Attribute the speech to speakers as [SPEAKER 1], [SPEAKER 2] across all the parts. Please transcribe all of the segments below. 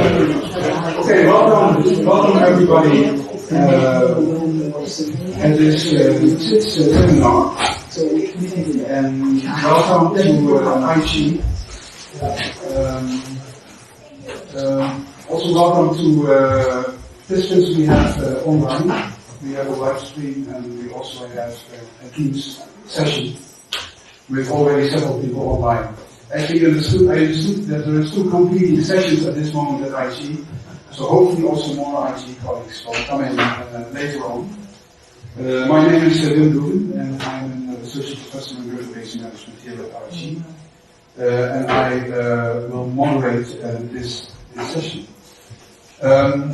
[SPEAKER 1] Okay, welcome everybody at this SIDS seminar, and welcome to IG. Also welcome to participants we have online. We have a live stream and we also have a Teams session with already several people online. Actually, I understood that there are two competing sessions at this moment at IG, so hopefully also more IG colleagues will come in later on. My name is Wim Doeken, and I'm an Associate Professor in Database Management here at IG, and I will moderate this session. So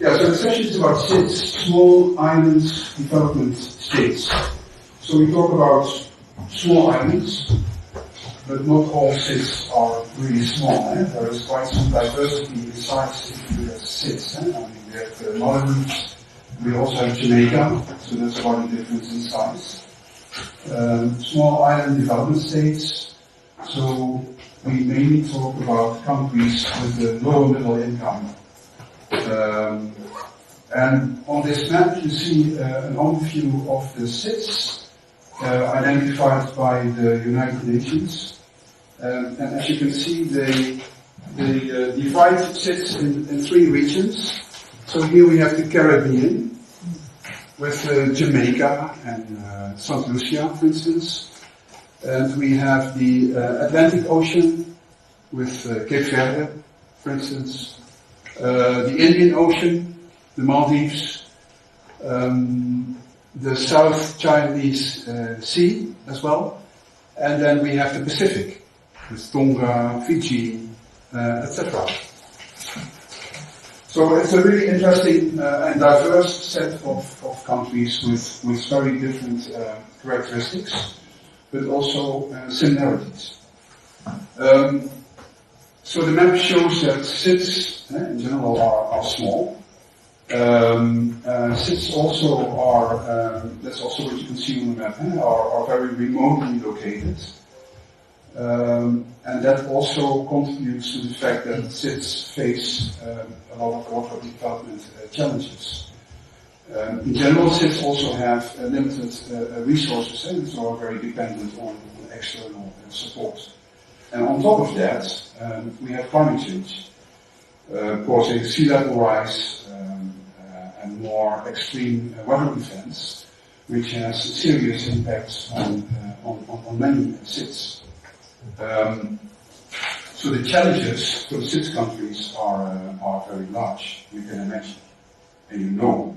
[SPEAKER 1] the session is about SIDS, Small Islands Development States. So we talk about small islands, but not all SIDS are really small. There is quite some diversity besides SIDS. I mean, we have Maldives, we also have Jamaica, so that's quite a difference in size. Small island development states, so we mainly talk about countries with a lower middle income. And on this map you see an overview of the SIDS identified by the United Nations. And as you can see, they divide SIDS in three regions. So here we have the Caribbean, with Jamaica and St. Lucia, for instance. And we have the Atlantic Ocean, with Cape Verde, for instance. The Indian Ocean, the Maldives, the South Chinese Sea as well. And then we have the Pacific, with Tonga, Fiji, etc. So it's a really interesting and diverse set of countries with very different characteristics, but also similarities. So the map shows that SIDS in general are small. SIDS also are, that's also what you can see on the map, are very remotely located. And that also contributes to the fact that SIDS face a lot of water development challenges. In general, SIDS also have limited resources and so are very dependent on external support. And on top of that, we have climate change, causing sea level rise and more extreme weather events, which has serious impacts on many SIDS. So the challenges for the SIDS countries are very large, you can imagine, and you know.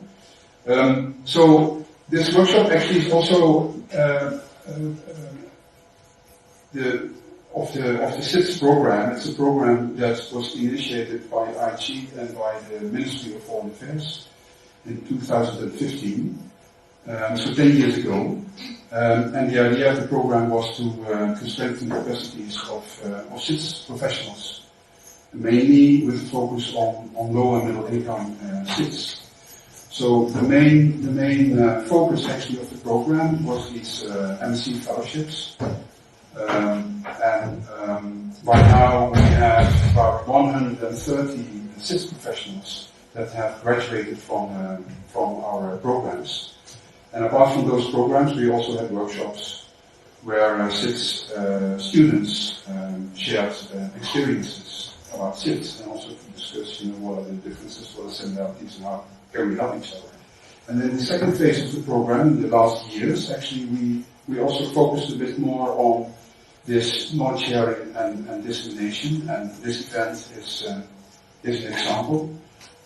[SPEAKER 1] So this workshop actually is also of the SIDS program. It's a program that was initiated by IG and by the Ministry of Foreign Affairs in 2015, so 10 years ago. And the idea of the program was to strengthen the capacities of SIDS professionals, mainly with a focus on low and middle income SIDS. So the main focus actually of the program was these MSc fellowships. And right now we have about 130 SIDS professionals that have graduated from our programs. And apart from those programs, we also had workshops where SIDS students shared experiences about SIDS and also to discuss, what are the differences, what are the similarities, and how can we help each other. And then the second phase of the program, in the last years, actually we also focused a bit more on this knowledge sharing and dissemination, and this event is an example.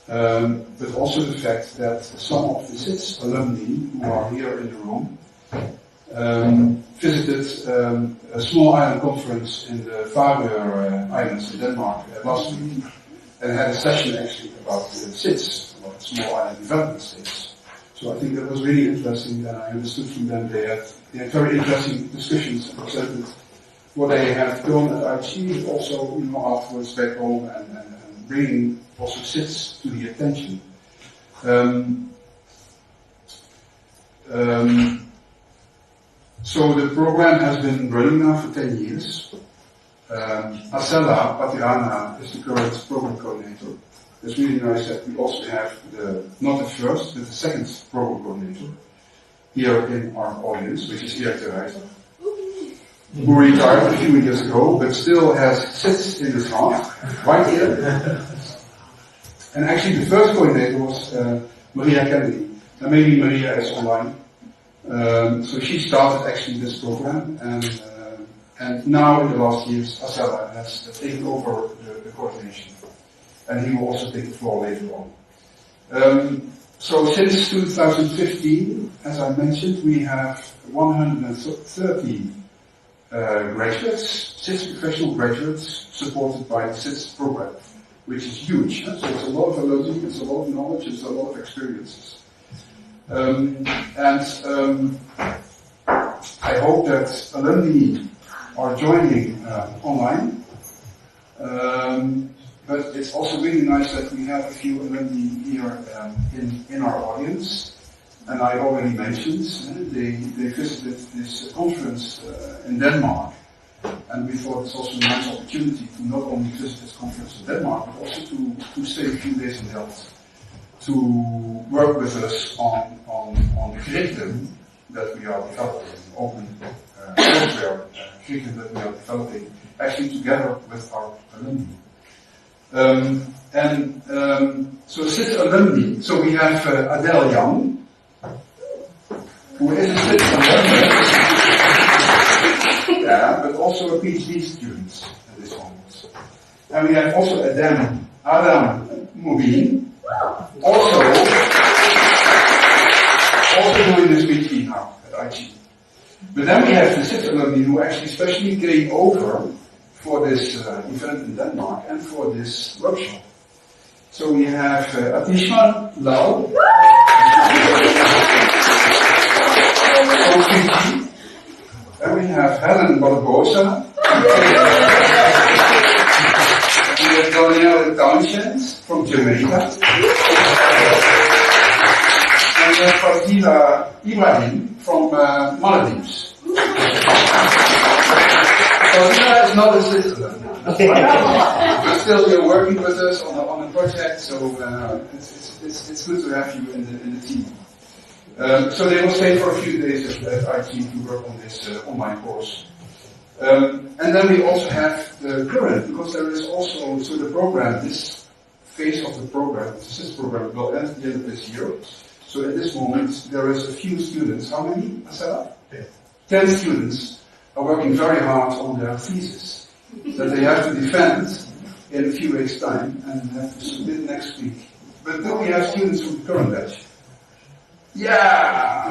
[SPEAKER 1] But also the fact that some of the SIDS alumni who are here in the room visited a small island conference in the Faroe Islands in Denmark last week, and had a session actually about SIDS, about small island development states. So I think that was really interesting, and I understood from them they had very interesting discussions and presented what they have done at IG, also afterwards back home and bringing also SIDS to the attention. So the program has been running now for 10 years, Marcella Patirana is the current program coordinator. It's really nice that we also have not the first, but the second program coordinator here in our audience, which is Erik de Rijter, who retired a few years ago, but still has SIDS in his heart, right here. And actually the first coordinator was Maria Kennedy. And maybe Maria is online. So she started actually this program, and now in the last years, Asela has taken over the coordination. And he will also take the floor later on. So since 2015, as I mentioned, we have 130 graduates, SIDS professional graduates, supported by the SIDS program, which is huge. So it's a lot of learning, it's a lot of knowledge, it's a lot of experiences. I hope that alumni are joining online. But it's also really nice that we have a few alumni here in our audience. And I already mentioned, they visited this conference in Denmark. And we thought it's also a nice opportunity to not only visit this conference in Denmark, but also to stay a few days in Delft, to work with us on the curriculum that we are developing, open software curriculum that we are developing, actually together with our alumni. So SIDS alumni, so we have Adele Young, who is a SIDS alumni, yeah, but also a PhD student at this moment. And we have also Adam Mubin, also doing this PhD now at IG. But then we have the SIDS alumni who actually specially came over for this event in Denmark and for this workshop. So we have Atishma Lau from Fiji, and we have Helen Barbosa, we have Danielle Townshend from Jamaica, and we have Fadila Ibrahim from Maldives. Fadila is not a citizen. But still, you're working with us on a project, so it's good to have you in the team. So they will stay for a few days at IT to work on this online course. And then we also have the current, because there is also, so the program, this phase of the program, the SIDS program, will end at the end of this year. So at this moment, there is a few students. How many, Asela? 10 students are working very hard on their thesis that they have to defend in a few weeks' time and have to submit next week. But then we have students from the current batch. Yeah!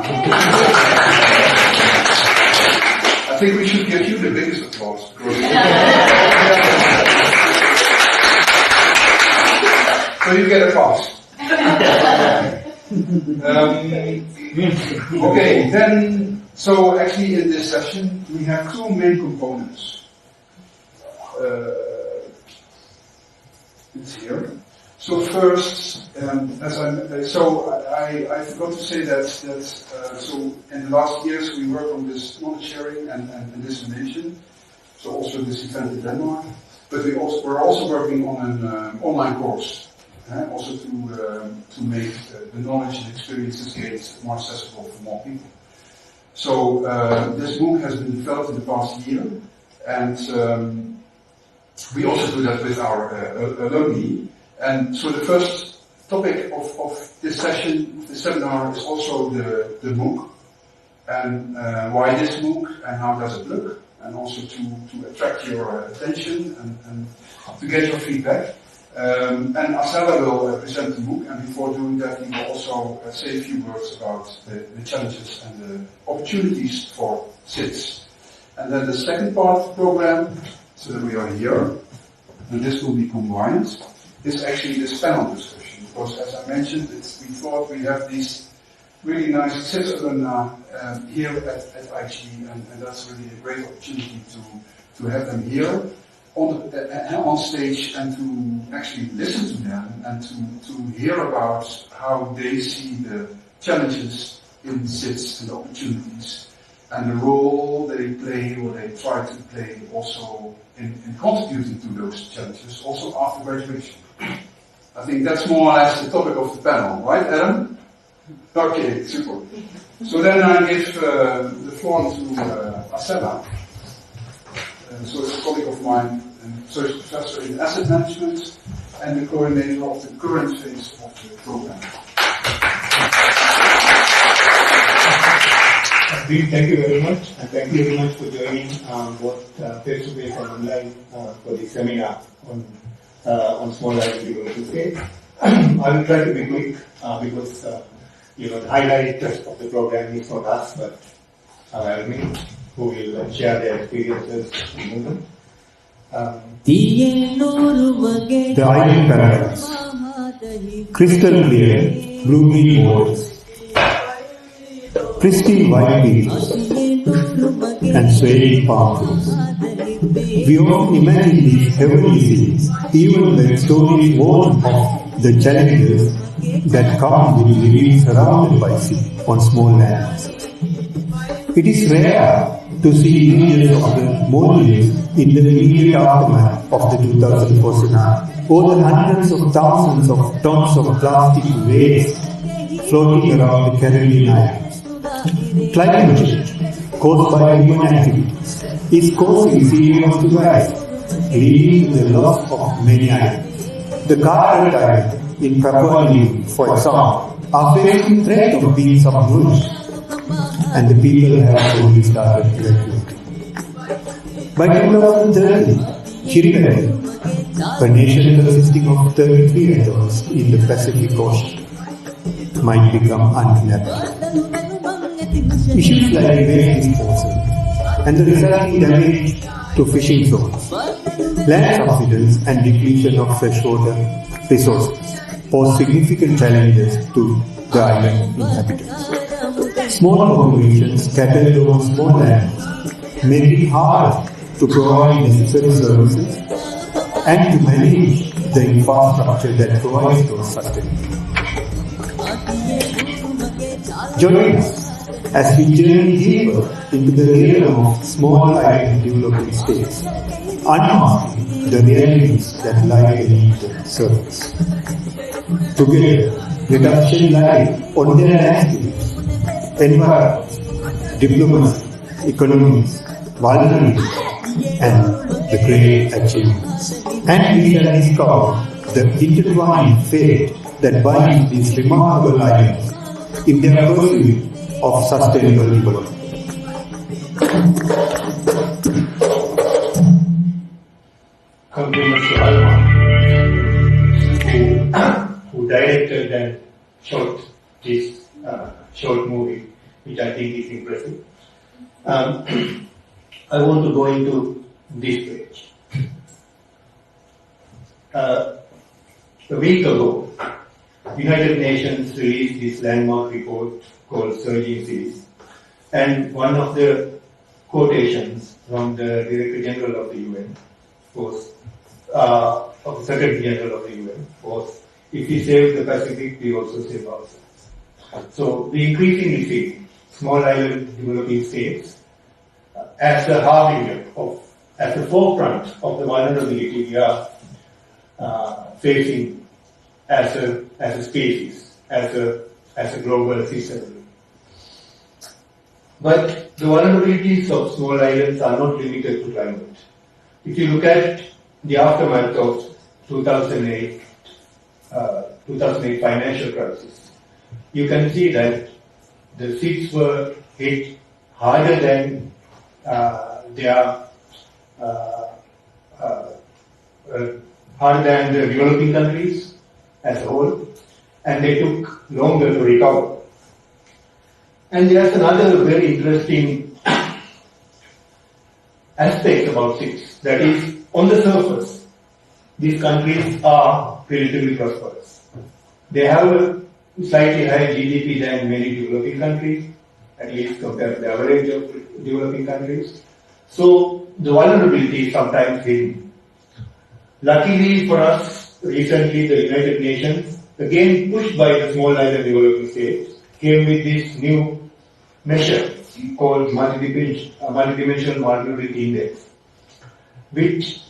[SPEAKER 1] I think we should give you the biggest applause. So you get a pass. Okay, then, so actually in this session we have two main components. It's here. So first, I forgot to say that so in the last years we worked on this knowledge sharing and dissemination. So also this event in Denmark, but we're also working on an online course, also to make the knowledge and experiences gained more accessible for more people. So this book has been developed in the past year, and we also do that with our alumni. And so the first topic of this session, the seminar, is also the MOOC, and why this MOOC and how does it look, and also to attract your attention and to get your feedback. And Asela will present the MOOC, and before doing that, he will also say a few words about the challenges and the opportunities for SIDS. And then the second part of the program, so that we are here, and this will be combined, is actually this panel discussion, because as I mentioned, we thought we have these really nice SIDS alumni here at IG, and that's really a great opportunity to have them here on stage and to actually listen to them and to hear about how they see the challenges in SIDS and the opportunities, and the role they play or they try to play also in contributing to those challenges also after graduation. I think that's more or less the topic of the panel, right, Adam? Okay, super. So then I give the floor to Asela. So a colleague of mine, and associate professor in asset management, and the coordinator of the current phase of the program.
[SPEAKER 2] Thank you very much, and thank you very much for joining both face-to-face and online for the seminar on small island development scale. I will try to be quick because the highlight of the program is not us, but our alumni who will share their experiences in movement. The island paradise, crystal clear, blue-green waters, pristine white beaches, and swaying palm trees. We often imagine these heavenly scenes, even when stories warn of the challenges that come with living surrounded by sea on small lands. It is rare to see images of the Maldives in the immediate aftermath of the 2004 tsunami, or the hundreds of thousands of tons of plastic waste floating around the Caribbean islands. Climate change, caused by human activities, is causing sea levels to rise, leading to the loss of many islands. The Carteret Island in Papua New Guinea, for example, are facing threat of being submerged, and the people have only started evacuating. By 2030, Kiribati, a nation consisting of 33 atolls in the Pacific Ocean, might become uninhabitable. Issues like waste disposal and the resulting damage to fishing zones, land subsidence and depletion of freshwater resources pose significant challenges to the island inhabitants. Small populations scattered over small lands make it hard to provide necessary services and to manage the infrastructure that provides those sustenance. Join us as we journey deeper into the realm of small island developing states, unmasking the realities that lie beneath the surface. Together, let us shed light on their landscapes, environments, diplomacy, economies, vulnerability, and the great achievements. And we shall discover the intertwined fate that binds these remarkable islands in their pursuit of sustainable development. Compliments to Alma, who directed and shot this short movie, which I think is impressive. I want to go into this page. A week ago, United Nations released this landmark report called Surging Seas, and one of the quotations from the Director General of the UN was, of the Secretary General of the UN was, if we save the Pacific, we also save ourselves. So we increasingly see small island developing states as the harbinger of, at the forefront of the vulnerability we are facing as a species, as a global system. But the vulnerabilities of small islands are not limited to climate. If you look at the aftermath of 2008 financial crisis, you can see that the SIDS were hit harder than harder than the developing countries as a whole, and they took longer to recover. And there's another very interesting aspect about SIDS, that is, on the surface, these countries are relatively prosperous. They have a slightly higher GDP than many developing countries, at least compared to the average of developing countries. So the vulnerability is sometimes hidden. Luckily for us, recently the United Nations, again pushed by the small island developing states, came with this new measure called multidimensional vulnerability index, which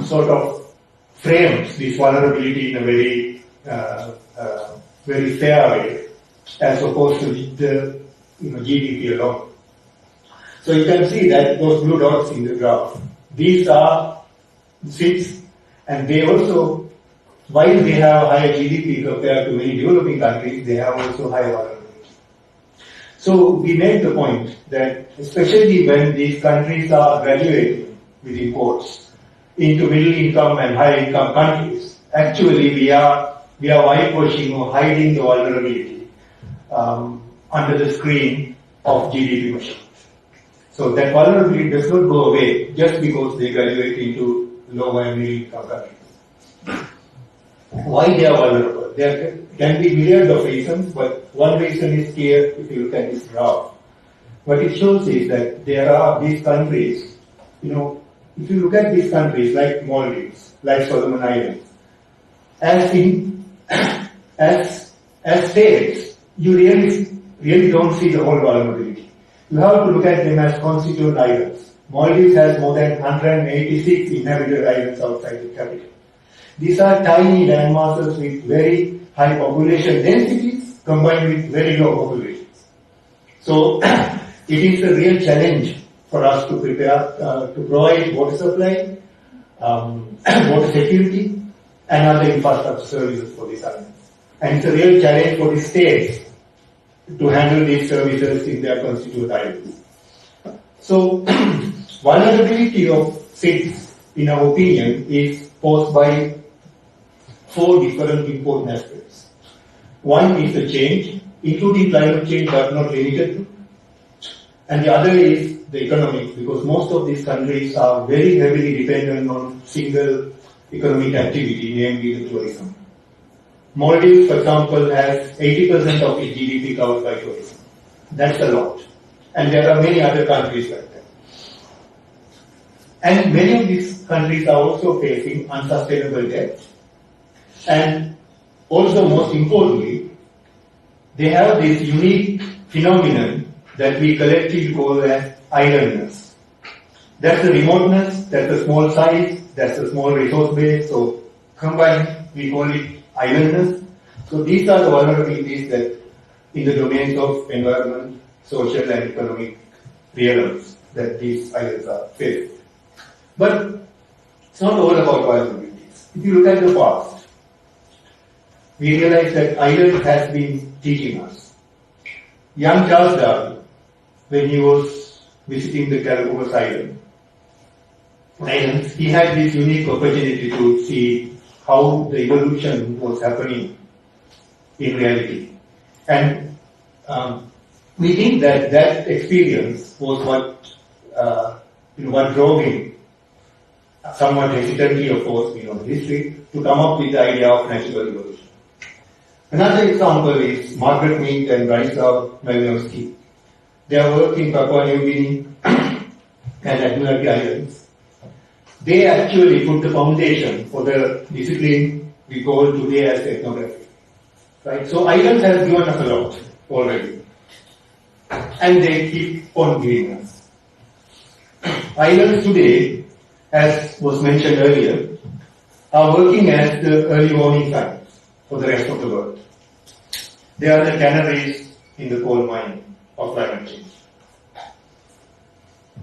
[SPEAKER 2] sort of frames this vulnerability in a very fair way, as opposed to the GDP alone. So you can see that those blue dots in the graph, these are SIDS, and they also, while they have higher GDP compared to many developing countries, they have also higher vulnerability. So we make the point that especially when these countries are graduating with imports into middle income and high income countries, actually we are whitewashing or hiding the vulnerability under the screen of GDP machines. So that vulnerability does not go away just because they graduate into low and middle income countries. Why they are vulnerable? There can be myriad of reasons, but one reason is clear if you look at this graph. What it shows is that there are these countries, if you look at these countries like Maldives, like Solomon Islands, as states, you really don't see the whole vulnerability. You have to look at them as constituent islands. Maldives has more than 186 inhabited islands outside the capital. These are tiny land masses with very high population densities combined with very low populations. So it is a real challenge for us to prepare, to provide water supply, water security, and other infrastructure services for these islands. And it's a real challenge for the states to handle these services in their constituent islands. So vulnerability of SIDS, in our opinion, is posed by 4 different important aspects. One is the change, including climate change but not limited to. And the other is the economics, because most of these countries are very heavily dependent on single economic activity, namely the tourism. Maldives, for example, has 80% of its GDP covered by tourism. That's a lot. And there are many other countries like that. And many of these countries are also facing unsustainable debt. And also, most importantly, they have this unique phenomenon that we collectively call as islandness. That's the remoteness, that's the small size, that's the small resource base. So combined, we call it islandness. So these are the vulnerabilities that in the domains of environment, social and economic realms that these islands are faced. But it's not all about vulnerabilities. If you look at the past, we realize that island has been teaching us. Young Charles Darwin, when he was visiting the Galapagos Islands, he had this unique opportunity to see how the evolution was happening in reality. And we think that that experience was what drove him, somewhat hesitantly of course, history, to come up with the idea of natural evolution. Another example is Margaret Mead and Branislaw Malinowski. Their work in Papua New Guinea and Admiralty Islands. They actually put the foundation for the discipline we call today as ethnography. Right? So islands have given us a lot already. And they keep on giving us. Islands today, as was mentioned earlier, are working as the early warning signs for the rest of the world. They are the canaries in the coal mine of climate change.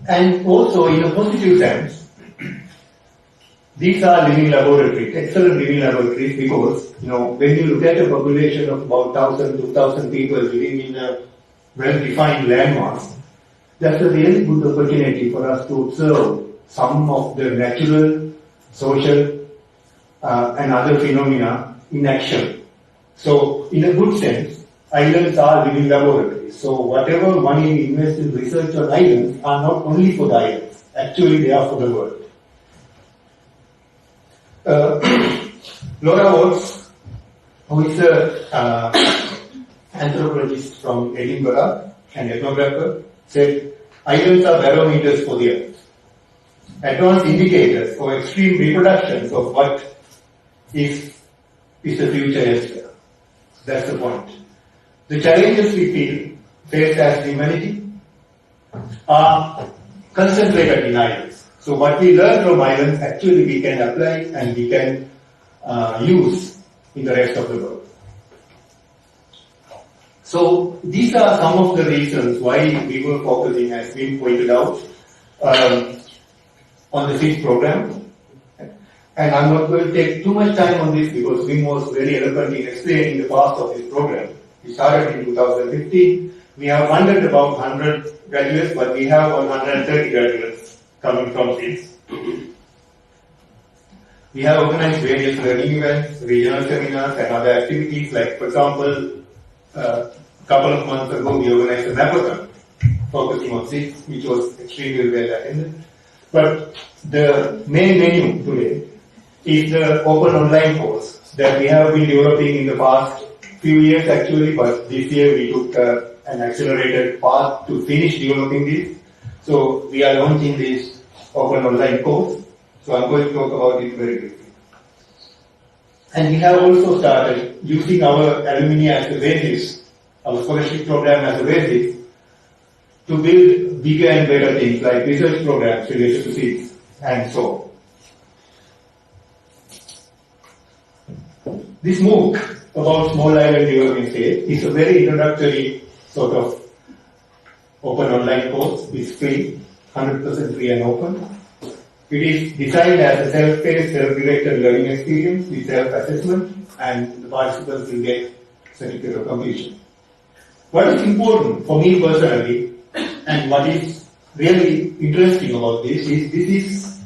[SPEAKER 2] And also, in a positive sense, these are living laboratories, excellent living laboratories, because, when you look at a population of about 1,000, 2,000 people living in a well-defined landmass, that's a really good opportunity for us to observe some of the natural, social, and other phenomena in action. So, in a good sense, islands are living laboratories. So, whatever money we invest in research on islands are not only for the islands, actually they are for the world. Laura Watts, who is an anthropologist from Edinburgh and ethnographer, said, islands are barometers for the earth. Advanced indicators for extreme reproductions of what is the future elsewhere. That's the point. The challenges we face as humanity
[SPEAKER 3] are concentrated in islands. So what we learn from islands, actually we can apply and we can use in the rest of the world. So these are some of the reasons why we were focusing, as we pointed out, on the SIDS program. And I'm not going to take too much time on this because Wim was very eloquent in explaining the past of this program. We started in 2015. We have funded about 100 graduates, but we have 130 graduates coming from SIDS. We have organized various learning events, regional seminars, and other activities. Like, for example, a couple of months ago, we organized a marathon focusing on SIDS, which was extremely well attended. But the main menu today is the open online course that we have been developing in the past few years actually, but this year we took an accelerated path to finish developing this. So we are launching this open online course. So I'm going to talk about it very quickly. And we have also started using our alumni as the basis, our scholarship program as a basis, to build bigger and better things like research programs related to SIDS and so on. This MOOC about small island development stage is a very introductory sort of open online course. It's free, 100% free and open. It is designed as a self-paced, self-directed learning experience with self-assessment, and the participants will get certificate of completion. What is important for me personally, and what is really interesting about this is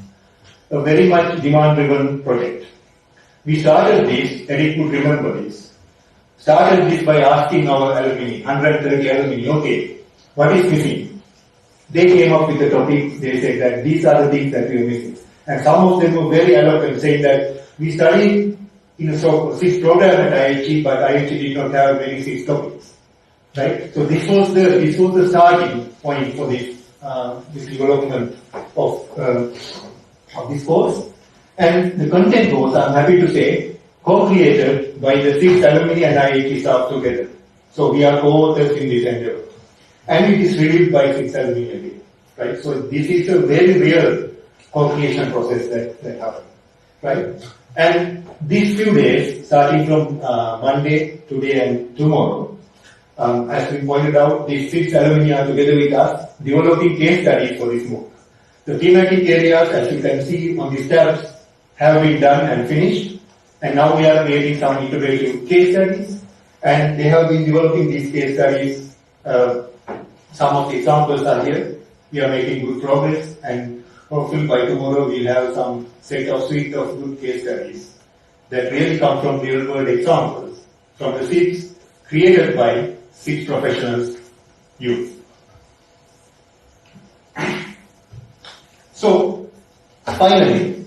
[SPEAKER 3] a very much demand-driven project. We started this, Eric would remember this, started this by asking our alumni, 130 alumni, okay, what is missing? They came up with the topics, they said that these are the things that we are missing. And some of them were very eloquent, saying that we studied in a SIDS program at IIT, but IIT did not have many SIDS topics. Right? So this was the starting point for this development of this course. And the content was, I'm happy to say, co-created by the SIDS alumni and IIT staff together. So we are co-authors in this endeavor. And it is reviewed by SIDS alumni again. Right? So this is a very real co-creation process that happened. Right? And these few days, starting from Monday, today and tomorrow, as we pointed out, these SIDS alumni are together with us developing case studies for this MOOC. The thematic areas, as you can see on these tabs, have been done and finished, and now we are creating some iterative case studies, and they have been developing these case studies. Some of the examples are here. We are making good progress, and hopefully by tomorrow we'll have some suite of good case studies that really come from real world examples from the SIDS created by SIDS professionals youth. So, finally,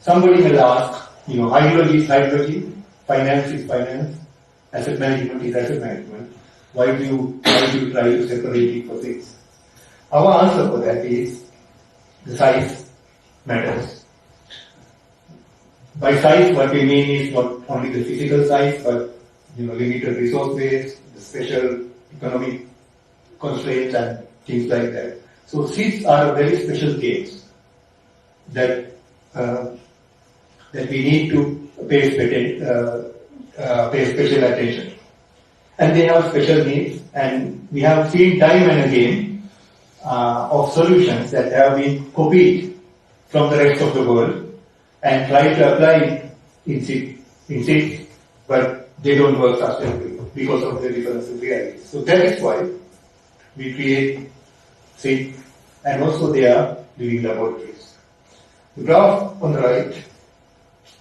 [SPEAKER 3] somebody will ask, hydrology is hydrology, finance is finance, asset management is asset management. Why do you try to separate it for SIDS? Our answer for that is the size matters. By size, what we mean is not only the physical size, but limited resource base, the special economic constraints and things like that. So SIDS are a very special case that we need to pay special attention. And they have special needs, and we have seen time and again of solutions that have been copied from the rest of the world and tried to apply in SIDS, but they don't work sustainably because of the difference in realities. So that is why we create SIDS, and also they are living laboratories. The graph on the right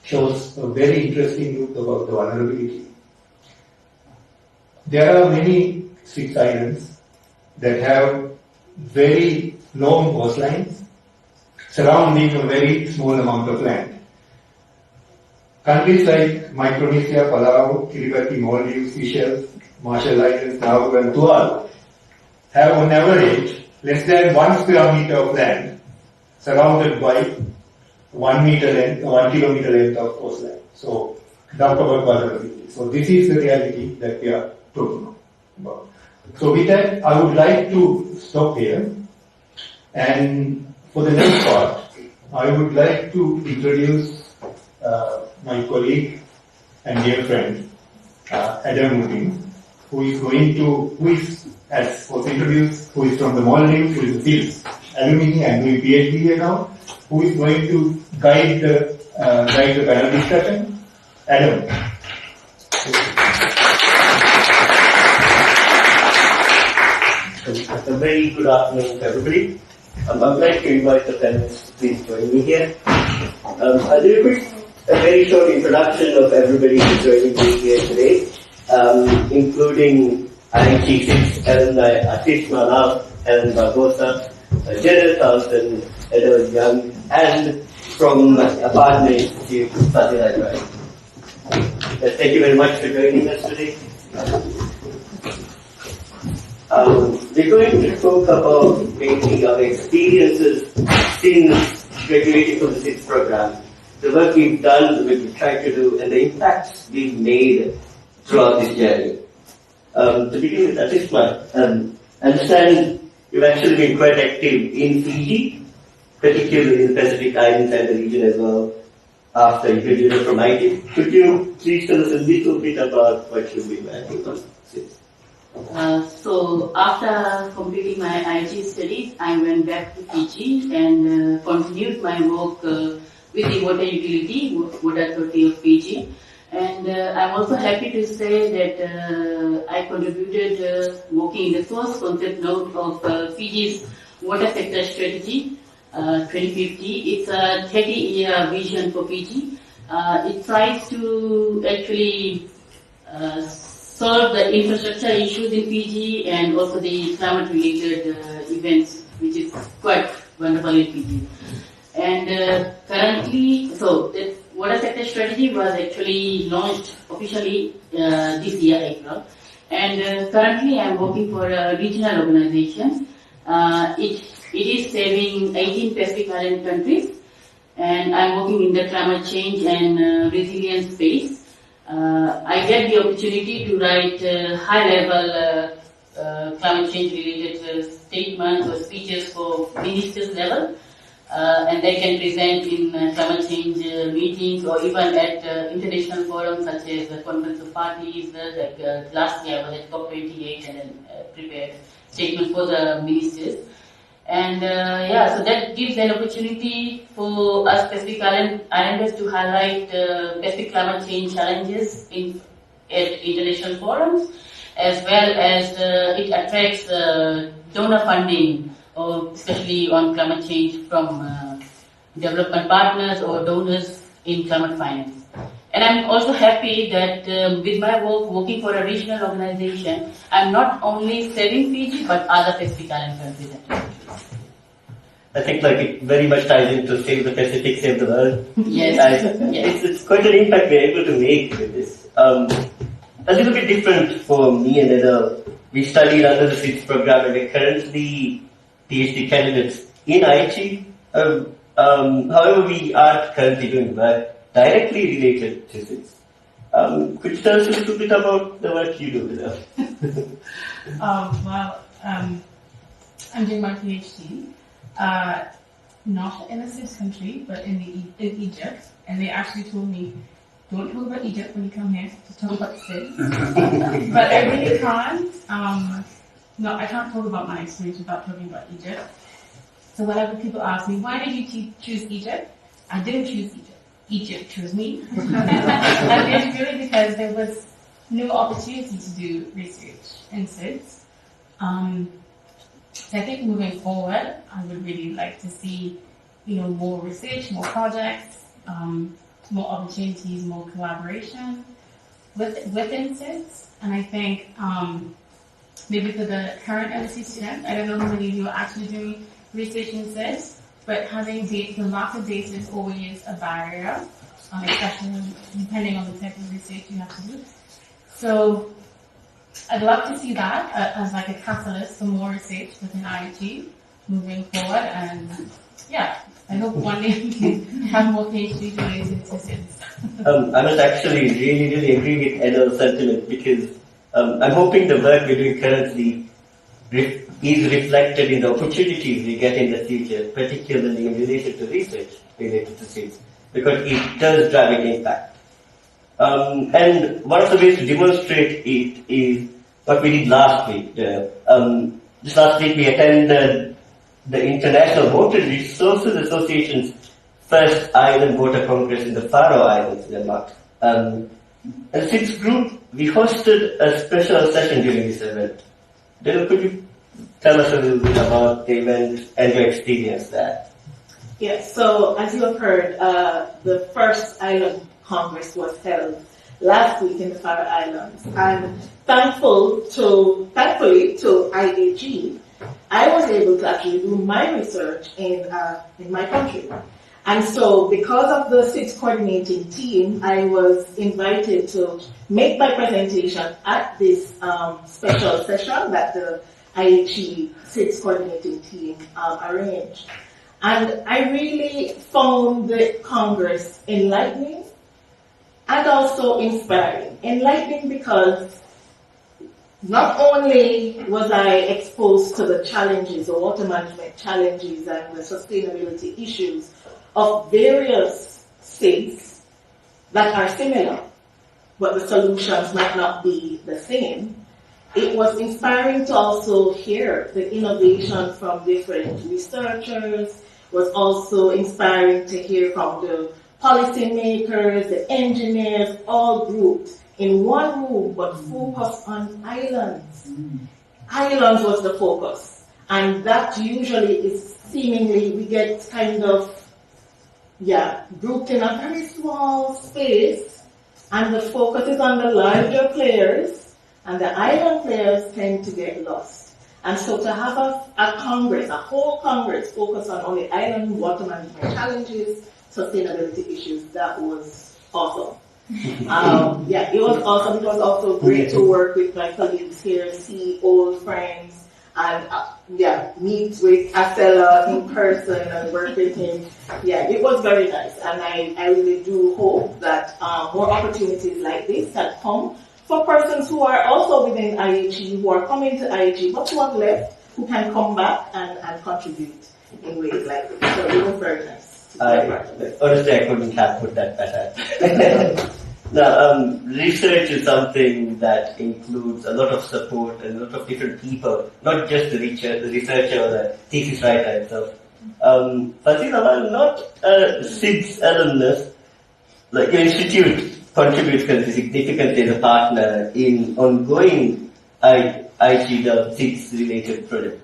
[SPEAKER 3] shows a very interesting look about the vulnerability. There are many SIDS islands that have very long coastlines surrounding a very small amount of land. Countries like Micronesia, Palau, Kiribati, Maldives, Seychelles, Marshall Islands, Nauru and Tuvalu have on average less than 1 square meter of land surrounded by 1 kilometer length of coastline. So, talk about vulnerability. So, this is the reality that we are talking about. So, with that, I would like to stop here And for the next part, I would like to introduce my colleague and dear friend, Adam Mutin, who is, as was introduced, who is from the Maldives, who is a SIDS alumni and doing PhD here now, who is going to guide the panel discussion. Adam.
[SPEAKER 4] A very good afternoon to everybody. I would like to invite the panelists to please join me here. I'll do a very short introduction of everybody who's joining me here today, including IIT alumni Atish Manaf, Ellen Barbosa, Janet Townsend, Edward Young, and from a partner institute, Satya Rai. Thank you very much for joining us today. We're going to talk about mainly our experiences since graduating from the SIDS program, the work we've done, the work we've tried to do, and the impacts we've made throughout this journey. To begin with, Atishma, I understand you've actually been quite active in Fiji, particularly in the Pacific Islands and the region as well, after you graduated from IT. Could you please tell us a little bit about what you've been working on since?
[SPEAKER 5] So after completing my IT studies, I went back to Fiji and continued my work with the water utility, Water Authority of Fiji. And I'm also happy to say that I contributed working in the first concept note of Fiji's water sector strategy 2050. It's a 30-year vision for Fiji. It tries to actually solve the infrastructure issues in Fiji and also the climate-related events, which is quite wonderful in Fiji. And currently, so the water sector strategy was actually launched officially this year, April. And currently, I'm working for a regional organization. It is serving 18 Pacific Island countries, and I'm working in the climate change and resilience space. I get the opportunity to write high-level climate change-related statements or speeches for ministers level, and they can present in climate change meetings or even at international forums such as the Conference of Parties. Like last year I was at COP28 and then prepared statements for the ministers. And so that gives an opportunity for us Pacific Islanders to highlight Pacific climate change challenges at international forums, as well as it attracts donor funding, or especially on climate change from development partners or donors in climate finance. And I'm also happy that with my work working for a regional organization, I'm not only serving Fiji but other Pacific Island countries as well.
[SPEAKER 4] I think it very much ties into Save the Pacific, Save the World.
[SPEAKER 5] Yes.
[SPEAKER 4] It's quite an impact we're able to make with this. A little bit different for me and Edel. We studied under the SIDS program and we're currently PhD candidates in IT. However, we are currently doing work directly related to SIDS. Could you tell us a little bit about the work you do with them?
[SPEAKER 6] I'm doing my PhD, not in a SIDS country, but in Egypt. And they actually told me, don't talk about Egypt when you come here, just talk about SIDS. But I really can't. I can't talk about my experience without talking about Egypt. So whenever people ask me, why did you choose Egypt? I didn't choose Egypt. Egypt chose me. And it's really because there was no opportunity to do research in SIDS. So I think moving forward, I would really like to see, more research, more projects, more opportunities, more collaboration within SIDS. And I think maybe for the current LSE students, I don't know how many of you are actually doing research in SIDS, but having the lack of data is always a barrier, especially depending on the type of research you have to do. So I'd love to see that as a catalyst for more research within IIT moving forward, and I hope one day we can have more PhDs related to SIDS.
[SPEAKER 4] I must actually really agree with Edel's sentiment, because I'm hoping the work we're doing currently is reflected in the opportunities we get in the future, particularly in relation to research related to SIDS, because it does drive an impact. And one of the ways to demonstrate it is what we did last week. This last week we attended the International Water Resources Association's first Island Water Congress in the Faroe Islands, Denmark. And SIDS group, we hosted a special session during this event. Dale, could you tell us a little bit about the event and your experience there?
[SPEAKER 7] Yes, so as you have heard, the first Island Congress was held last week in the Faroe Islands. And thankfully to IAG, I was able to actually do my research in my country. And so because of the SIDS coordinating team, I was invited to make my presentation at this special session that the IAG SIDS coordinating team arranged. And I really found the Congress enlightening and also inspiring. Enlightening because not only was I exposed to the challenges, the water management challenges and the sustainability issues of various SIDS that are similar, but the solutions might not be the same. It was inspiring to also hear the innovation from different researchers. It was also inspiring to hear from the policymakers, the engineers, all grouped in one room, but focused on islands. Islands was the focus. And that usually is seemingly, we get kind of, grouped in a very small space, and the focus is on the larger players, and the island players tend to get lost. And so to have a Congress, a whole Congress focused on only island water management challenges, sustainability issues, that was awesome. It was awesome. It was also great to work with my colleagues here, see old friends, and meet with Acela in person and work with him. Yeah, it was very nice, and I really do hope that more opportunities like this can come for persons who are also within IAG, who are coming to IAG, but who have left, who can come back and contribute in ways like this. So it was very nice.
[SPEAKER 4] Honestly, I couldn't have put that better. Now, research is something that includes a lot of support and a lot of different people, not just the researcher or the thesis writer itself. Fazila, while not a SIDS alumnus, like your institute contributes significantly as a partner in ongoing IGW SIDS-related projects.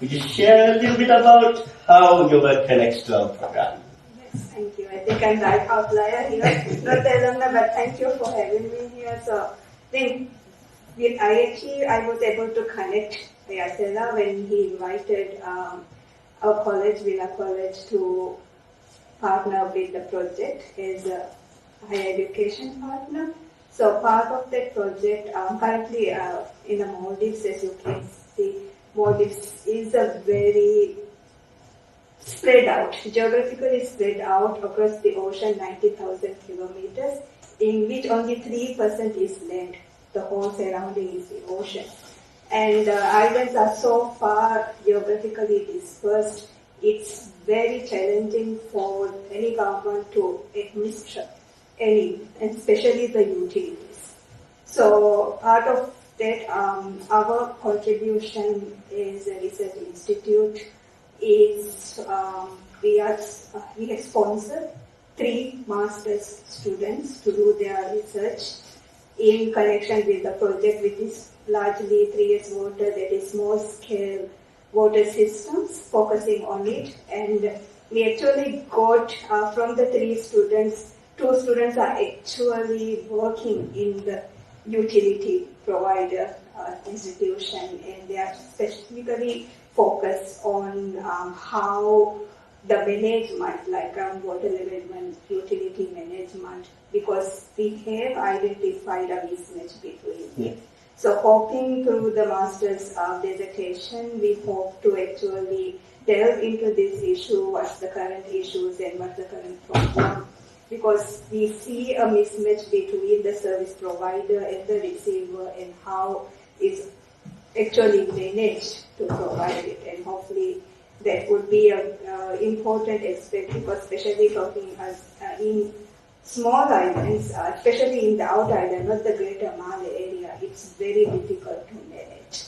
[SPEAKER 4] Could you share a little bit about how your work connects to our program?
[SPEAKER 8] Yes, thank you. I think I'm the outlier here, not the alumna, but thank you for having me here. So I think with IHE, I was able to connect Acela when he invited our college, Villa College, to partner with the project as a higher education partner. So part of that project, currently in the Maldives, as you can see, Maldives is a very spread out, geographically spread out across the ocean, 90,000 kilometers, in which only 3% is land. The whole surrounding is the ocean. And islands are so far geographically dispersed, it's very challenging for any government to administer any, and especially the utilities. So part of that, our contribution as a research institute is we have sponsored 3 master's students to do their research in connection with the project, which is largely 3S water, that is small scale water systems, focusing on it. And we actually got from the 3 students, 2 students are actually working in the utility provider institution, and they are specifically focused on how the management, like water management, utility management, because we have identified a mismatch between it. So hoping through the master's dissertation, we hope to actually delve into this issue, what's the current issues and what's the current problem. Because we see a mismatch between the service provider and the receiver, and how is actually manage to provide it, and hopefully that would be an important aspect, because especially talking in small islands, especially in the outer island, not the greater Male area, it's very difficult to manage.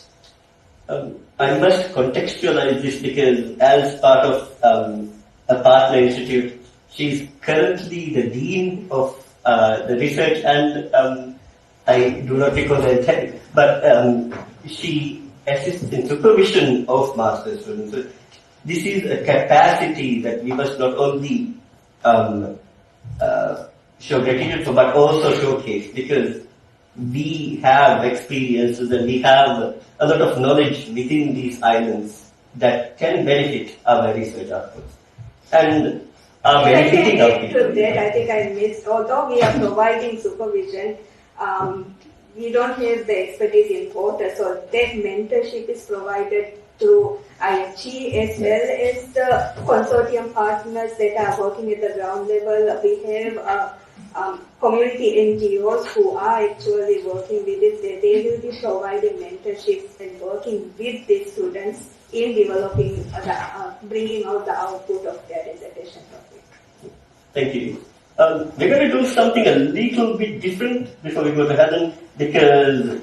[SPEAKER 4] I must contextualize this because as part of a partner institute, she's currently the dean of the research, and I do not recall the intent, but she assists in supervision of master's students. So this is a capacity that we must not only show gratitude for, but also showcase, because we have experiences and we have a lot of knowledge within these islands that can benefit our research outputs. And are benefiting our people.
[SPEAKER 8] That I think I missed. Although we are providing supervision, we don't have the expertise in water, so that mentorship is provided through IFG as well as the consortium partners that are working at the ground level. We have community NGOs who are actually working with it. They will be providing mentorships and working with the students in developing, bringing out the output of their dissertation topic.
[SPEAKER 4] Thank you. We're going to do something a little bit different before we go to Helen, because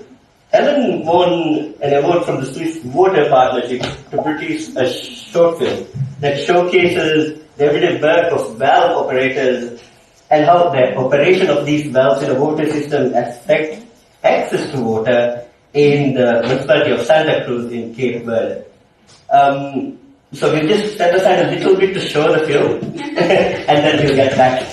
[SPEAKER 4] Helen won an award from the Swiss Water Partnership to produce a short film that showcases the everyday work of valve operators and how the operation of these valves in a water system affect access to water in the municipality of Santa Cruz in Cape Verde. So we'll just set aside a little bit to show the film, and then we'll get back.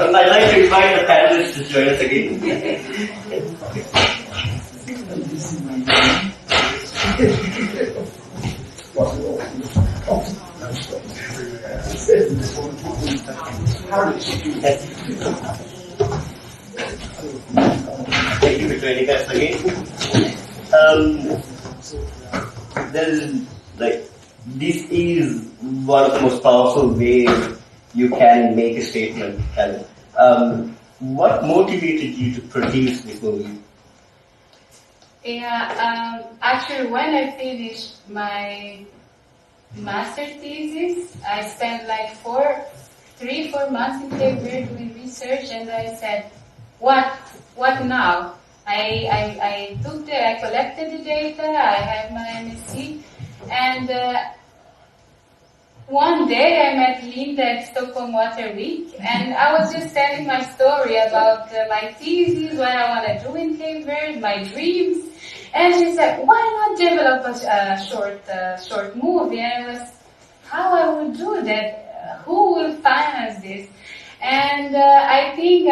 [SPEAKER 4] I'd like to invite the panelists to join us again. Thank you for joining us again. This is one of the most powerful ways you can make a statement. And what motivated you to produce this movie?
[SPEAKER 6] Yeah, actually, when I finished my master thesis, I spent like 3-4 months in Cape Verde doing research, and I said, what now? I collected the data, I have my MSc, and one day I met Linda at Stockholm Water Week, and I was just telling my story about my thesis, what I want to do in Cape Verde, my dreams, and she said, why not develop a short movie? And I was, how I would do that? Who will finance this? And I think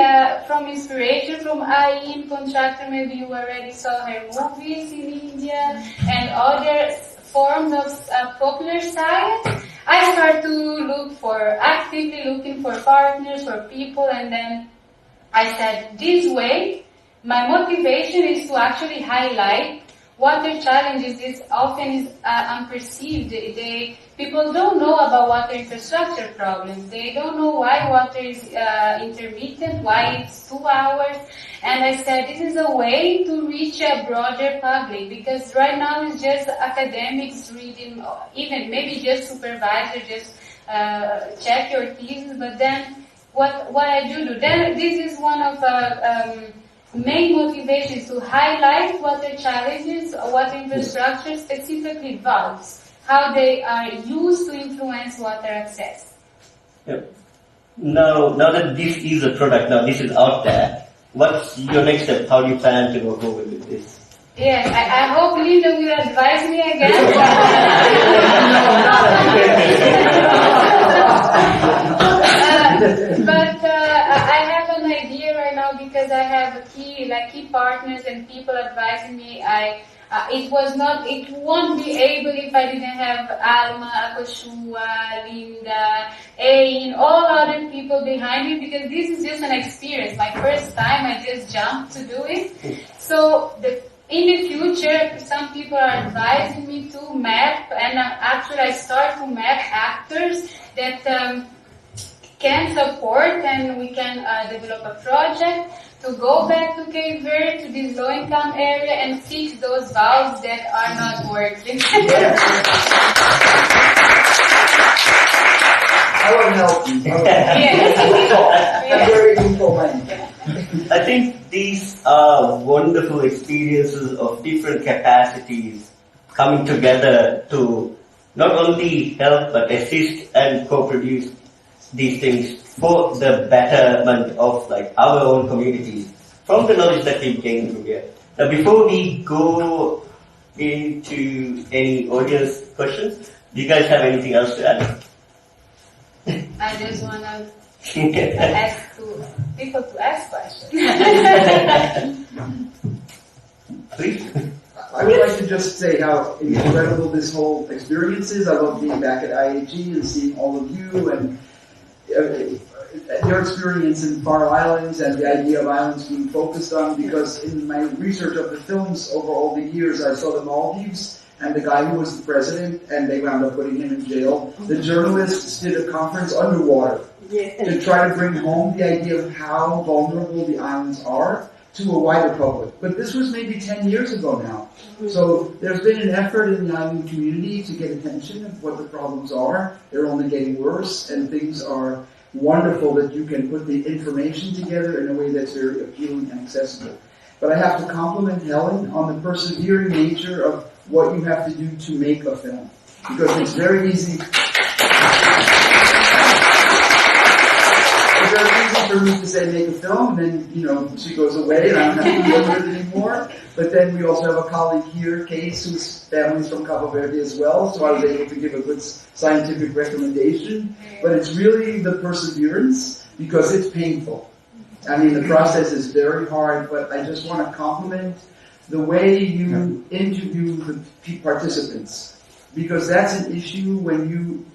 [SPEAKER 6] from inspiration from IE Contractor, maybe you already saw her movies in India and other forms of popular science. I started to actively looking for partners, for people, and then I said, this way, my motivation is to actually highlight water challenges is often unperceived. People don't know about water infrastructure problems. They don't know why water is intermittent, why it's 2 hours. And I said, this is a way to reach a broader public, because right now it's just academics reading, even maybe just supervisor, just check your thesis. But then what I do, then this is one of main motivations to highlight water challenges, water infrastructure, specifically valves, how they are used to influence water access.
[SPEAKER 4] Yep. Now that this is a product, now this is out there, what's your next step? How do you plan to go forward with this?
[SPEAKER 6] Yes, I hope Linda will advise me again. But I have an idea right now, because I have key partners and people advising me. It won't be able if I didn't have Alma, Akoshua, Linda, Ain, all other people behind me, because this is just an experience. My first time, I just jumped to do it. So in the future, some people are advising me to map, and actually I start to map actors that can support, and we can develop a project
[SPEAKER 9] to go back to Cape Verde, to this low-income area, and fix those valves that are not working.
[SPEAKER 10] I will help you.
[SPEAKER 4] I think these are wonderful experiences of different capacities coming together to not only help but assist and co-produce these things for the betterment of like our own communities from the knowledge that we've gained from here. Now, before we go into any audience questions, do you guys have anything else to add?
[SPEAKER 9] I just want to ask people to ask questions.
[SPEAKER 4] Please.
[SPEAKER 10] I would like to just say how incredible this whole experience is. I love being back at IAG and seeing all of you and your experience in Far Islands and the idea of islands being focused on, because in my research of the films over all the years, I saw the Maldives and the guy who was the president, and they wound up putting him in jail. The journalists did a conference underwater to try to bring home the idea of how vulnerable the islands are to a wider public. But this was maybe 10 years ago now. So there's been an effort in the island community to get attention of what the problems are. They're only getting worse, and things are wonderful that you can put the information together in a way that's very appealing and accessible. But I have to compliment Helen on the persevering nature of what you have to do to make a film. Because it's very easy. It's very easy for me to say make a film, and then, she goes away and I don't have to deal with it anymore. But then we also have a colleague here, Case, whose family's from Cabo Verde as well, so I was able to give a good scientific recommendation. But it's really the perseverance, because it's painful. I mean, the process is very hard, but I just want to compliment the way you interview the participants, because that's an issue when you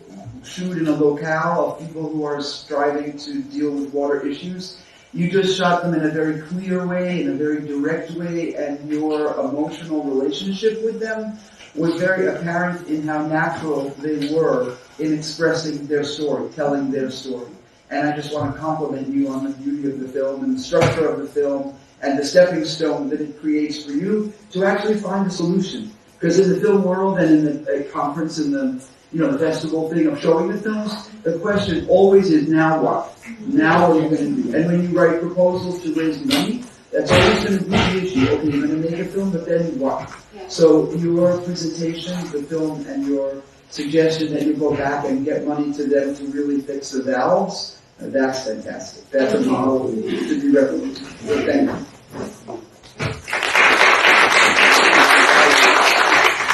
[SPEAKER 10] shoot in a locale of people who are striving to deal with water issues. You just shot them in a very clear way, in a very direct way, and your emotional relationship with them was very apparent in how natural they were in expressing their story, telling their story. And I just want to compliment you on the beauty of the film and the structure of the film and the stepping stone that it creates for you to actually find a solution. Because in the film world and in the conference and the the festival thing of showing the films, the question always is, now what? Now what are you going to do? And when you write proposals to raise money, that's always going to be the issue. Okay, you're going to make a film, but then what? So your presentation, the film, and your suggestion that you go back and get money to them to really fix the valves, that's fantastic. That's a model to be replicated. Thank you.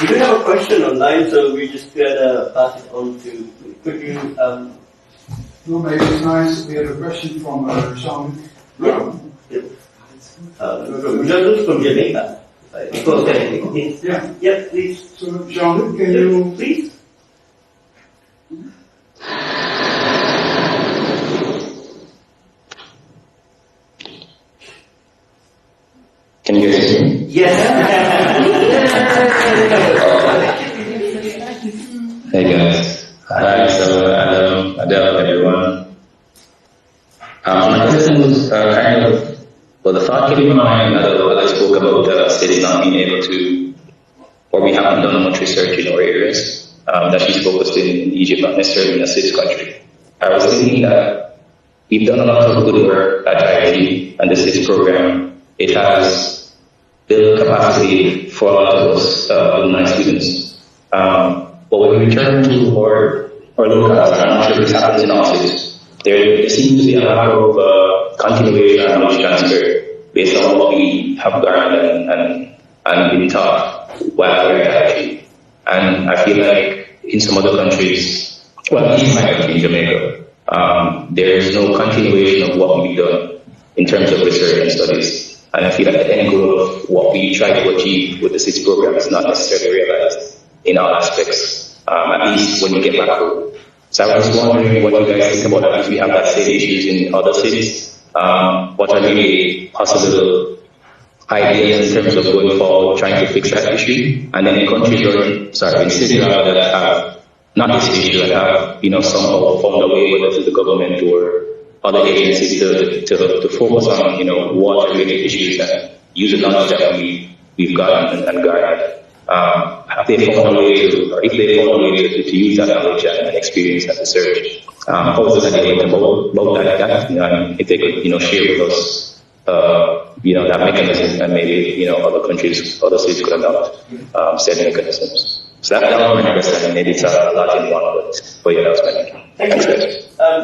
[SPEAKER 4] We do have a question online, so we just gotta pass it on to quickly.
[SPEAKER 1] No, maybe it's nice. We have a question from Jean.
[SPEAKER 4] Jean-Luc from Jamaica.
[SPEAKER 1] Yeah.
[SPEAKER 4] Yeah, please.
[SPEAKER 1] So, Jean-Luc, can you
[SPEAKER 4] please?
[SPEAKER 11] Can you hear me?
[SPEAKER 4] Yes.
[SPEAKER 11] Hey guys. Hi, so Adele, everyone. My question was the thought came to mind as I spoke about SIDS not being able to, or we haven't done much research in our areas, that she's focused in Egypt, not necessarily in a SIDS country. I was thinking that we've done a lot of good work at IIT and the SIDS program. It has built capacity for a lot of us alumni students. But when we return to our locals, I'm not sure if this happens in all cities, there seems to be a lack of continuation and knowledge transfer based on what we have learned and been taught while we're at IIT. And I feel like in some other countries, well, even my country in Jamaica, there is no continuation of what we've done in terms of research and studies. And I feel like the end goal of what we try to achieve with the SIDS program is not necessarily realized in all aspects, at least when you get back home. So I was just wondering what you guys think about that, if we have that same issues in other cities. What are maybe possible ideas in terms of going forward, trying to fix that issue? And then in countries in cities that have not this issue and have, somehow found a way, whether through the government or other agencies to focus on, water-related issues and use the knowledge that we've gotten and garnered. Have they found a way to, or if they found a way to use that knowledge and experience and research, how is it that they went about that? If they could, share with us, that mechanism, and maybe, other countries, other states could adopt said mechanisms. So that was my question, and maybe it's a lot in one, but yeah, that was my thinking.
[SPEAKER 4] Thank you.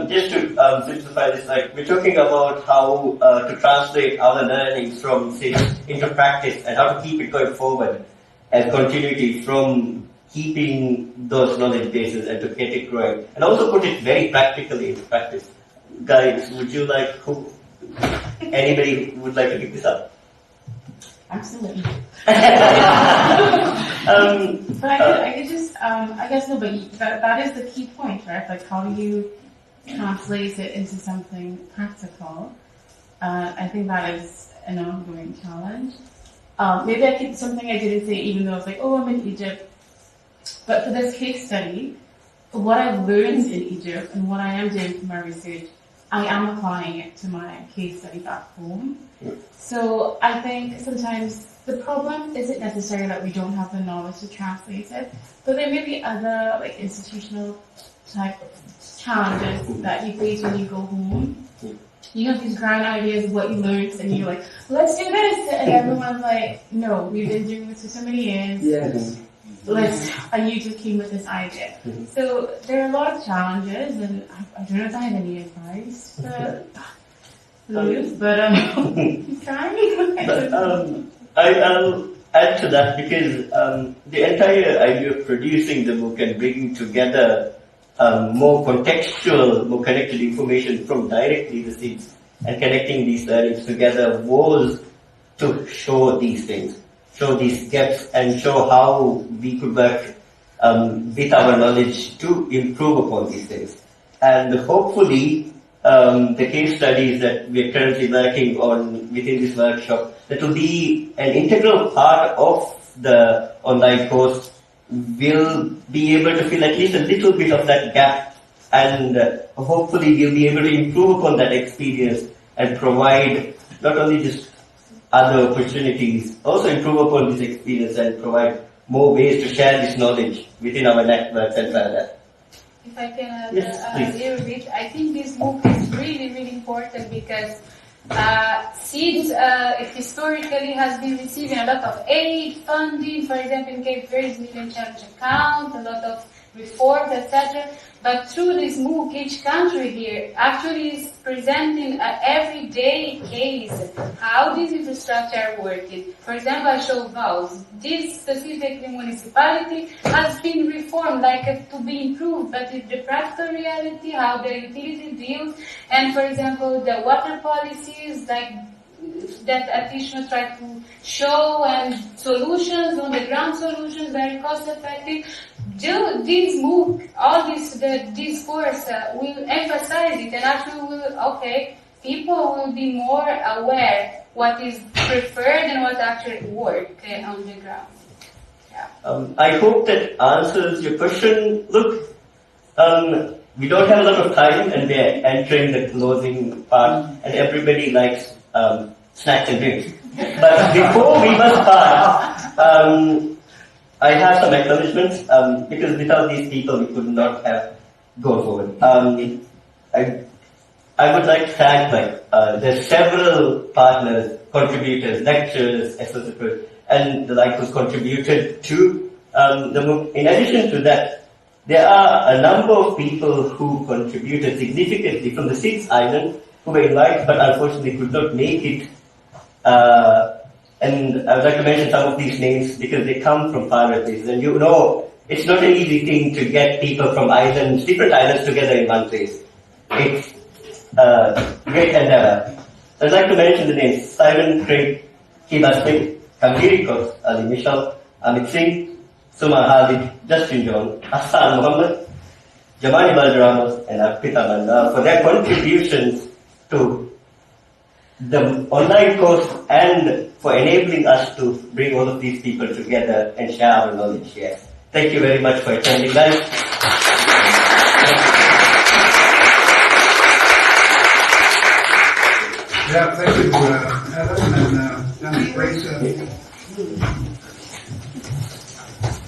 [SPEAKER 4] Just to simplify this, we're talking about how to translate our learnings from SIDS into practice and how to keep it going forward as continuity from keeping those knowledge bases and to get it growing. And also put it very practically into practice. Guys, would you anybody would like to pick this up?
[SPEAKER 6] Absolutely. But I could just, I guess no, but that is the key point, right? Like, how do you translate it into something practical? I think that is an ongoing challenge. Maybe I could, something I didn't say, even though I was like, oh, I'm in Egypt. But for this case study, what I've learned in Egypt and what I am doing for my research, I am applying it to my case study back home. So I think sometimes the problem isn't necessarily that we don't have the knowledge to translate it, but there may be other institutional type challenges that you face when you go home. You have these grand ideas of what you learned, and you're like, let's do this, and everyone's like, no, we've been doing this for so many years.
[SPEAKER 10] Yes.
[SPEAKER 6] And you just came with this idea. So there are a lot of challenges, and I don't know if I have any advice for but I'm trying.
[SPEAKER 4] I'll add to that because the entire idea of producing the book and bringing together more contextual, more connected information from directly the SIDS and connecting these learnings together was to show these things, show these gaps, and show how we could work with our knowledge to improve upon these things. And hopefully, the case studies that we're currently working on within this workshop, that will be an integral part of the online course, will be able to fill at least a little bit of that gap, and hopefully we'll be able to improve upon that experience and provide not only just other opportunities, also improve upon this experience and provide more ways to share this knowledge within our networks and further.
[SPEAKER 9] If I can add
[SPEAKER 4] yes,
[SPEAKER 9] a little bit, I think this book is really, really important because SIDS historically has been receiving a lot of aid, funding, for example in Cape Verde's Million Challenge account, a lot of reforms, etc. But through this MOOC, each country here actually is presenting an everyday case, how this infrastructure are working. For example, I show valves. This specific municipality has been reformed, to be improved, but in the practical reality, how the utility deals, and for example, the water policies, that additional try to show and solutions, on the ground solutions, very cost effective. This MOOC, this course will emphasize it and actually people will be more aware what is preferred and what actually works on the ground. Yeah.
[SPEAKER 4] I hope that answers your question. Look, we don't have a lot of time and we're entering the closing part and everybody likes snacks and drinks. But before we must start, I have some acknowledgements because without these people we could not have gone forward. I would like to thank there's several partners, contributors, lecturers, associates, and the like who's contributed to the MOOC. In addition to that, there are a number of people who contributed significantly from the SIDS island who were invited but unfortunately could not make it. And I would like to mention some of these names because they come from far places. And it's not an easy thing to get people from islands, different islands together in one place. It's a great endeavor. I'd like to mention the names: Simon Craig, Kiba Singh, Kamiri Cox, Ali Michel, Amit Singh, Suma Halid, Justin John, Hassan Muhammad, Jamani Balderamos, and Arpita Banda for their contributions to the online course and for enabling us to bring all of these people together and share our knowledge here. Thank you very much for attending, guys.
[SPEAKER 1] Yeah, thank you, Adam, and great.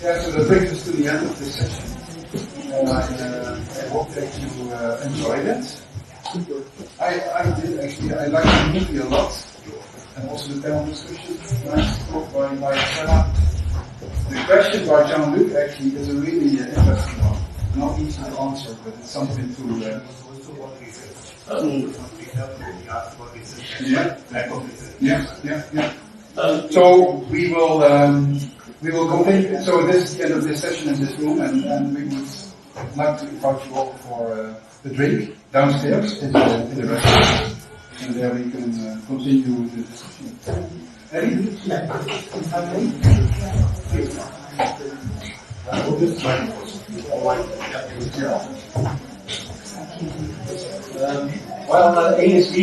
[SPEAKER 1] Yeah, so that brings us to the end of this session. And I hope that you enjoyed it. I did actually. I liked the movie a lot, and also the panel discussion. Nice talk by Sarah. The question by Jean-Luc actually is a really interesting one. Not easy to answer, but it's something to. Yeah. So we will continue. So this is the end of this session in this room, and we would like to invite you all for the drink downstairs in the restaurant, and there we can continue the discussion. Eddie?
[SPEAKER 12] ASD,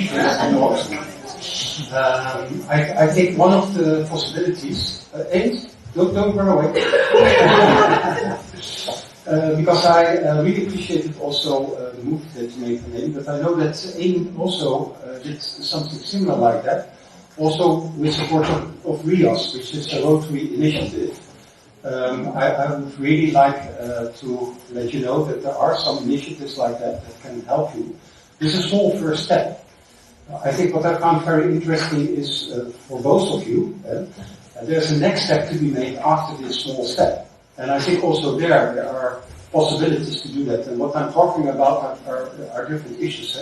[SPEAKER 12] I think one of the possibilities, don't run away, because I really appreciated also the move that you made, Amy, but I know that Amy also did something similar like that, also with support of RIOS, which is a Rotary initiative. I would really like to let you know that there are some initiatives like that can help you. This is a small first step. I think what I found very interesting is for both of you, there's a next step to be made after this small step. And I think also there are possibilities to do that. And what I'm talking about are different issues.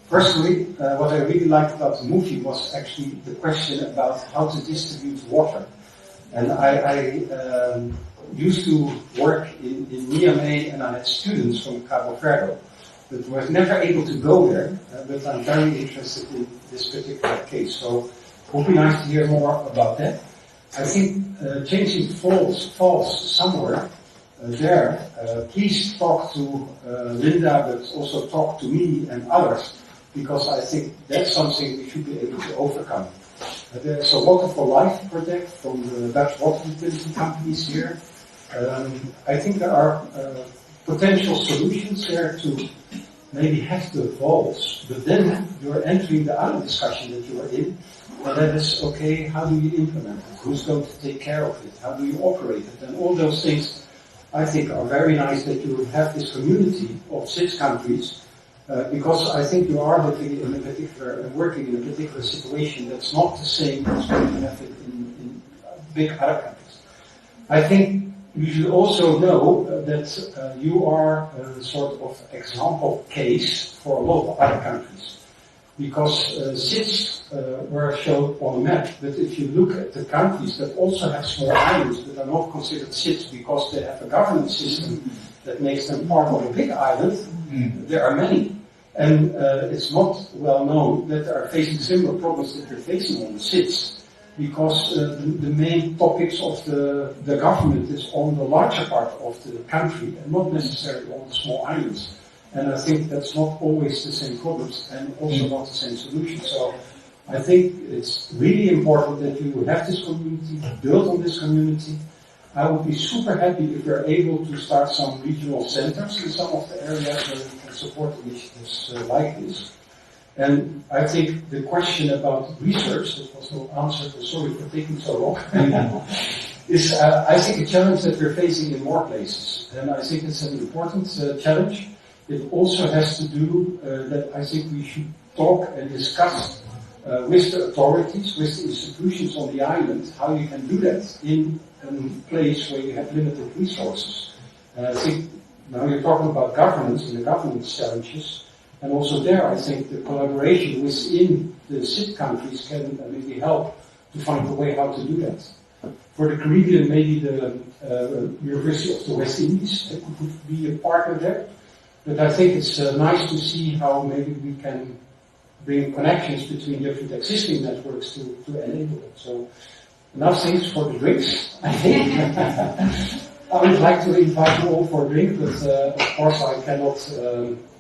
[SPEAKER 12] Firstly, what I really liked about the movie was actually the question about how to distribute water. And I used to work in Niamey, and I had students from Cabo Verde, but was never able to go there, but I'm very interested in this particular case. So it would be nice to hear more about that. I think changing falls somewhere there. Please talk to Linda, but also talk to me and others, because I think that's something we should be able to overcome. There's a Water for Life project from the Dutch water utility companies here. I think there are potential solutions there to maybe have the valves, but then you're entering the other discussion that you are in, and that is, okay, how do you implement it? Who's going to take care of it? How do you operate it? And all those things, I think, are very nice that you have this community of SIDS countries, because I think you are living in a particular, and working in a particular situation that's not the same as what you have in big other countries. I think you should also know that you are a sort of example case for a lot of other countries. Because SIDS were shown on a map, but if you look at the countries that also have small islands but are not considered SIDS because they have a governance system that makes them part of a big island, there are many. And it's not well known that they are facing similar problems that they're facing on the SIDS. Because the main topics of the government is on the larger part of the country and not necessarily on the small islands. And I think that's not always the same problems and also not the same solution. So I think it's really important that you have this community, build on this community. I would be super happy if we're able to start some regional centers in some of the areas where we can support initiatives like this. And I think the question about research, that was not answered, sorry for taking so long, is I think a challenge that we're facing in more places. And I think it's an important challenge. It also has to do that I think we should talk and discuss with the authorities, with the institutions on the island, how you can do that in a place where you have limited resources. And I think now you're talking about governance and the governance challenges. And also there, I think the collaboration within the SID countries can really help to find a way how to do that. For the Caribbean, maybe the University of the West Indies could be a partner there. But I think it's nice to see how maybe we can bring connections between different existing networks to enable it. So enough things for the drinks, I think. I would like to invite you all for a drink, but of course I cannot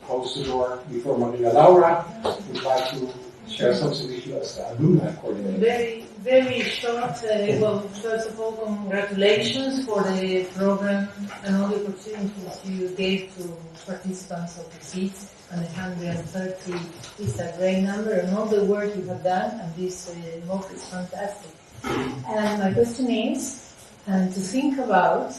[SPEAKER 12] close the door before Maria Laura would like to share something with you as the alumni coordinator.
[SPEAKER 13] Very short. Well, first of all, congratulations for the program and all the opportunities you gave to participants of the SIDS. and 130 is a great number, and all the work you have done, and this MOOC is fantastic. And my question is, and to think about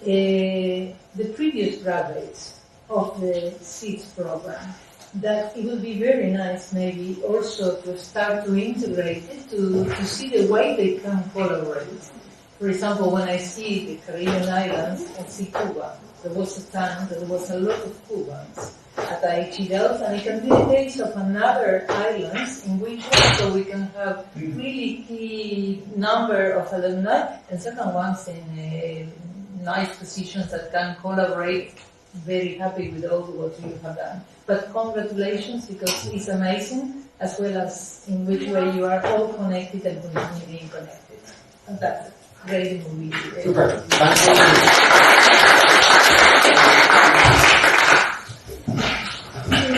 [SPEAKER 13] the previous graduates of the SIDS program, that it would be very nice maybe also to start to integrate it, to see the way they can collaborate. For example, when I see the Caribbean islands, I see Cuba. There was a time that there was a lot of Cubans at IHE Delft, and it can be the case of another islands in which also we can have really key number of alumni, and second ones in nice positions that can collaborate. Very happy with all what you have done. But congratulations, because it's amazing, as well as in which way you are all connected and continue being connected. And that's great movie.
[SPEAKER 12] Super. Thank you.